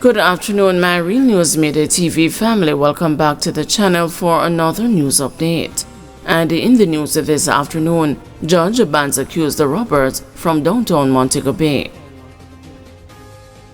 Good afternoon, my Real News Midday TV family. Welcome back to the channel for another news update. And in the news this afternoon, Judge bans accused robbers from downtown Montego Bay.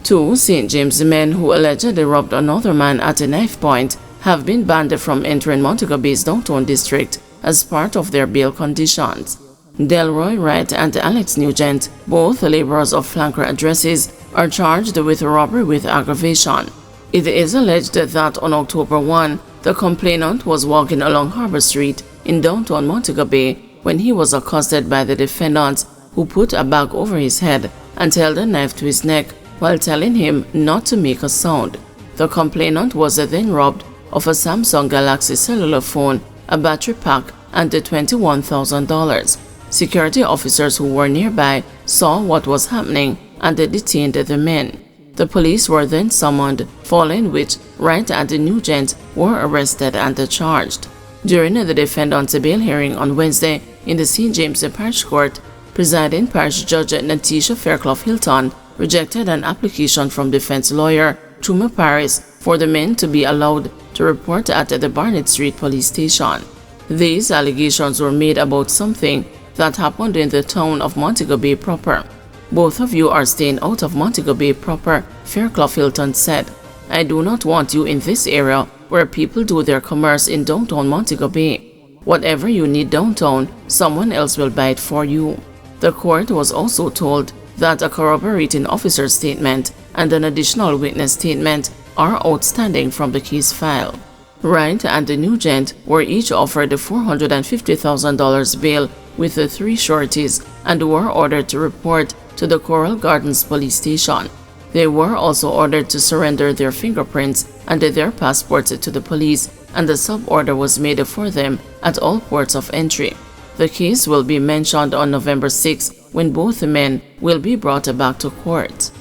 Two St. James men who allegedly robbed another man at a knife point have been banned from entering Montego Bay's downtown district as part of their bail conditions. Delroy Wright and Alex Nugent, both laborers of flanker addresses, are charged with robbery with aggravation. It is alleged that on October 1, the complainant was walking along Harbor Street in downtown Montego Bay when he was accosted by the defendants, who put a bag over his head and held a knife to his neck while telling him not to make a sound. The complainant was then robbed of a Samsung Galaxy cellular phone, a battery pack, and $21,000. Security officers who were nearby saw what was happening and detained the men. The police were then summoned, following which Wright and Nugent were arrested and charged. During the defendant's bail hearing on Wednesday in the St. James Parish Court, presiding Parish Judge Natisha Fairclough Hilton rejected an application from defense lawyer Chuma Paris for the men to be allowed to report at the Barnett Street police station. These allegations were made about something that happened in the town of Montego Bay proper. Both of you are staying out of Montego Bay proper, Fairclough Hilton said. I do not want you in this area where people do their commerce in downtown Montego Bay. Whatever you need downtown, someone else will buy it for you. The court was also told that a corroborating officer's statement and an additional witness statement are outstanding from the case file. Wright and Nugent were each offered a $450,000 bail with the three sureties and were ordered to report to the Coral Gardens police station. They were also ordered to surrender their fingerprints and their passports to the police, and a sub-order was made for them at all ports of entry. The case will be mentioned on November 6, when both men will be brought back to court.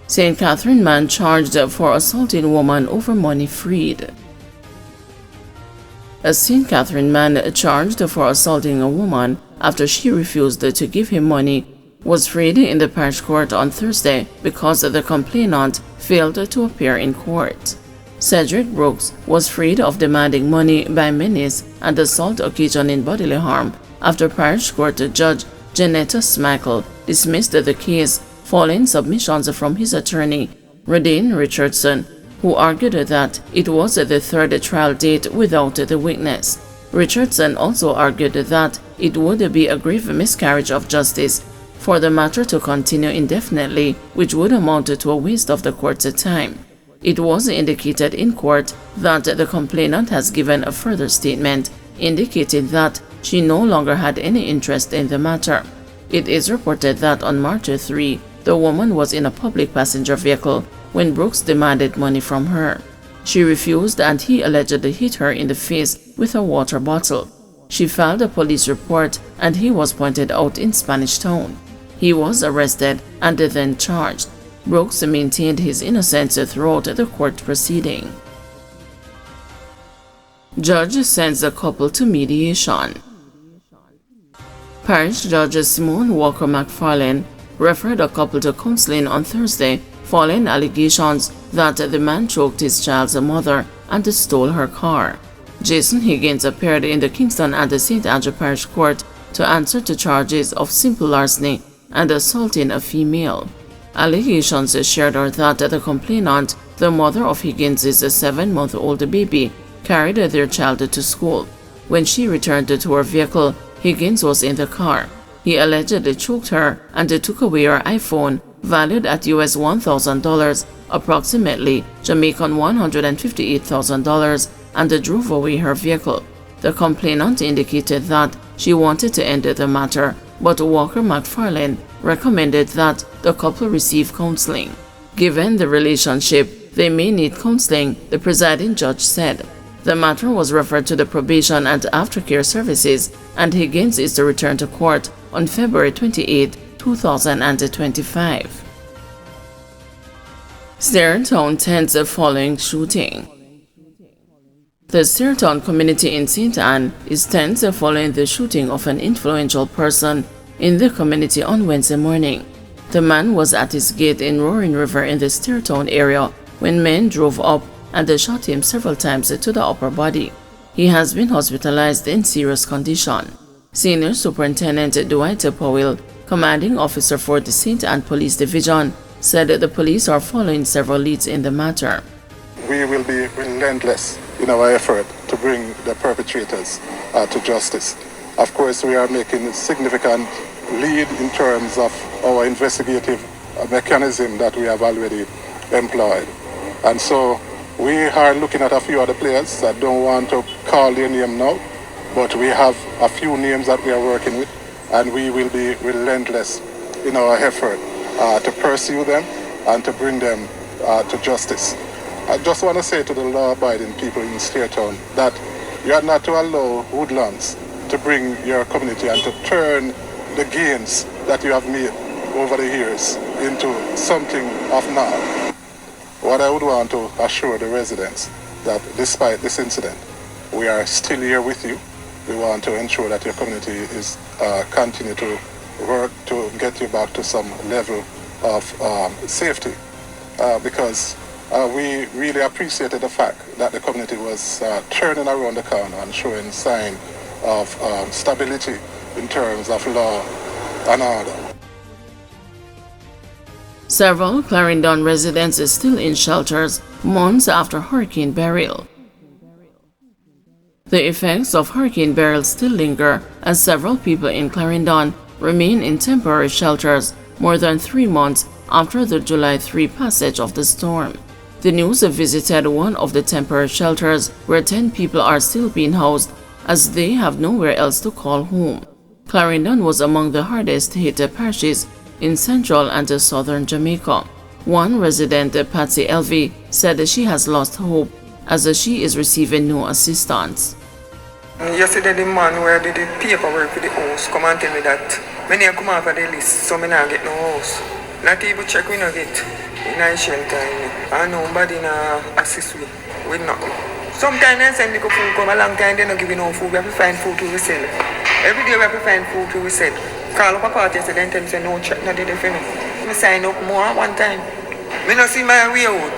St. Catherine man charged for assaulting woman over money freed. A St. Catherine man charged for assaulting a woman after she refused to give him money was freed in the parish court on Thursday because the complainant failed to appear in court. Cedric Brooks was freed of demanding money by menace and assault occasioning bodily harm after parish court judge Janetta Smackle dismissed the case following submissions from his attorney, Radine Richardson, who argued that it was the third trial date without the witness. Richardson also argued that it would be a grave miscarriage of justice for the matter to continue indefinitely, which would amount to a waste of the court's time. It was indicated in court that the complainant has given a further statement indicating that she no longer had any interest in the matter. It is reported that on March 3, the woman was in a public passenger vehicle when Brooks demanded money from her. She refused and he allegedly hit her in the face with a water bottle. She filed a police report and he was pointed out in Spanish Town. He was arrested and then charged. Brooks maintained his innocence throughout the court proceeding. Judge sends the couple to mediation. Parish Judge Simone Walker McFarlane referred a couple to counseling on Thursday following allegations that the man choked his child's mother and stole her car. Jason Higgins appeared in the Kingston and the St. Andrew Parish Court to answer to charges of simple larceny and assaulting a female. Allegations shared are that the complainant, the mother of Higgins' 7-month-old baby, carried their child to school. When she returned to her vehicle, Higgins was in the car. He allegedly choked her and took away her iPhone, valued at US $1,000, approximately Jamaican $158,000, and drove away her vehicle. The complainant indicated that she wanted to end the matter, but Walker McFarlane recommended that the couple receive counseling. Given the relationship, they may need counseling, the presiding judge said. The matter was referred to the probation and aftercare services, and Higgins is to return to court on February 28, 2025. Stairtown tents following shooting. The Stairtown community in St. Anne is tense following the shooting of an influential person in the community on Wednesday morning. The man was at his gate in Roaring River in the Steertown area when men drove up and they shot him several times to the upper body. He has been hospitalized in serious condition. Senior Superintendent Dwight Powell, commanding officer for the St. Anne Police Division, said that the police are following several leads in the matter. We will be relentless in our effort to bring the perpetrators to justice. Of course, we are making significant lead in terms of our investigative mechanism that we have already employed. And so we are looking at a few other players. I don't want to call their name now, but we have a few names that we are working with, and we will be relentless in our effort to pursue them and to bring them to justice. I just want to say to the law-abiding people in Steertown that you are not to allow hoodlums to bring your community and to turn the gains that you have made over the years into something of now. What I would want to assure the residents that despite this incident, we are still here with you. We want to ensure that your community is continue to work to get you back to some level of safety because we really appreciated the fact that the community was turning around the corner and showing sign of stability in terms of law and order. Several Clarendon residents are still in shelters months after Hurricane Beryl. The effects of Hurricane Beryl still linger as several people in Clarendon remain in temporary shelters more than 3 months after the July 3 passage of the storm. The news visited one of the temporary shelters where 10 people are still being housed as they have nowhere else to call home. Clarendon was among the hardest hit parishes in central and southern Jamaica. One resident, Patsy Elvie, said that she has lost hope as she is receiving no assistance. Yesterday the man where did the paperwork for the house come and tell me that when I come off of the list, so I not get no house. Not even check we not get in a shelter and nobody na assist me with nothing. Sometimes they send me food come a long time they not giving no food. We have to find food to sell. Every day we have to find food to sell. Call up a party yesterday and tell me say no check not did for me. I sign up more one time. I not see my way out.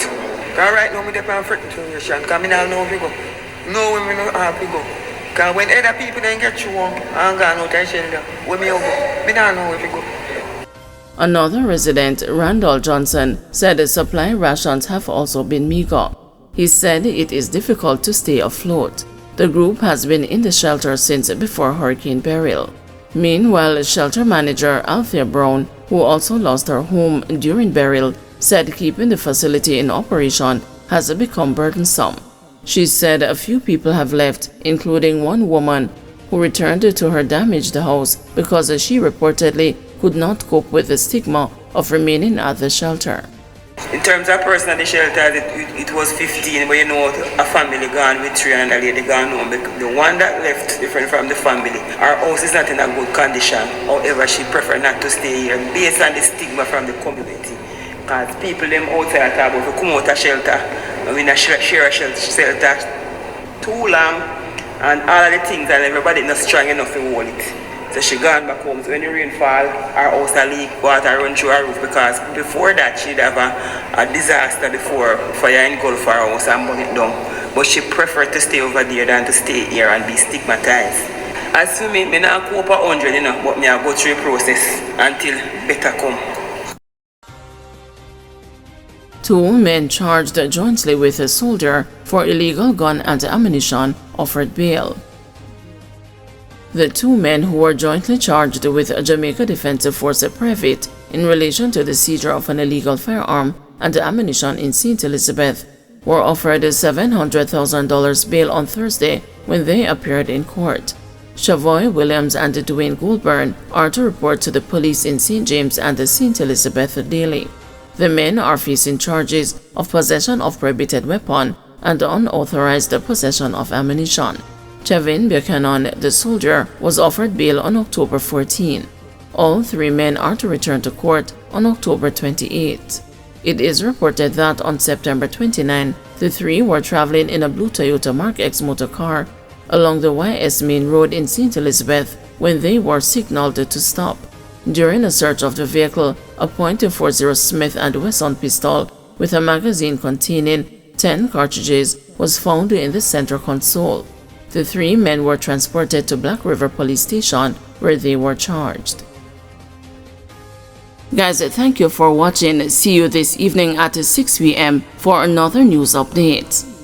Because right now I depend on freaking situation. Because I don't know if we go. No way I don't have to go. Because when other people then get you on and go out of shelter, where me go? I don't know if we go. Another resident, Randall Johnson, said the supply rations have also been meager. He said it is difficult to stay afloat. The group has been in the shelter since before Hurricane Beryl. Meanwhile, shelter manager Althea Brown, who also lost her home during Beryl, said keeping the facility in operation has become burdensome. She said a few people have left, including one woman who returned to her damaged house because she reportedly could not cope with the stigma of remaining at the shelter. In terms of person at the shelter, it was 15, but you know, a family gone with 3 and a lady gone home. The one that left, different from the family, our house is not in a good condition. However, she preferred not to stay here based on the stigma from the community. Because people them outside talk about if we come out of shelter, and we not share a shelter too long, and all of the things, and everybody not strong enough to hold it. So she gone back home. So when the rain fall, our house a leak, water run through her roof, because before that she'd have a disaster before fire engulf her house and burn it down. But she preferred to stay over there than to stay here and be stigmatized. As for me not go up 100, you know, but me I go through the process until better come. 2 men charged jointly with a soldier for illegal gun and ammunition offered bail. The 2 men who were jointly charged with a Jamaica Defensive Force Private in relation to the seizure of an illegal firearm and ammunition in St. Elizabeth were offered a $700,000 bail on Thursday when they appeared in court. Chavoy Williams and Dwayne Goulburn are to report to the police in St. James and the St. Elizabeth daily. The men are facing charges of possession of prohibited weapon and unauthorized possession of ammunition. Chavin Buchanan, the soldier, was offered bail on October 14. All 3 men are to return to court on October 28. It is reported that on September 29, the 3 were traveling in a blue Toyota Mark X motor car along the YS Main Road in St. Elizabeth when they were signaled to stop. During a search of the vehicle, a .240 Smith & Wesson pistol with a magazine containing 10 cartridges was found in the center console. The 3 men were transported to Black River Police Station where they were charged. Guys, thank you for watching. See you this evening at 6 p.m. for another news update.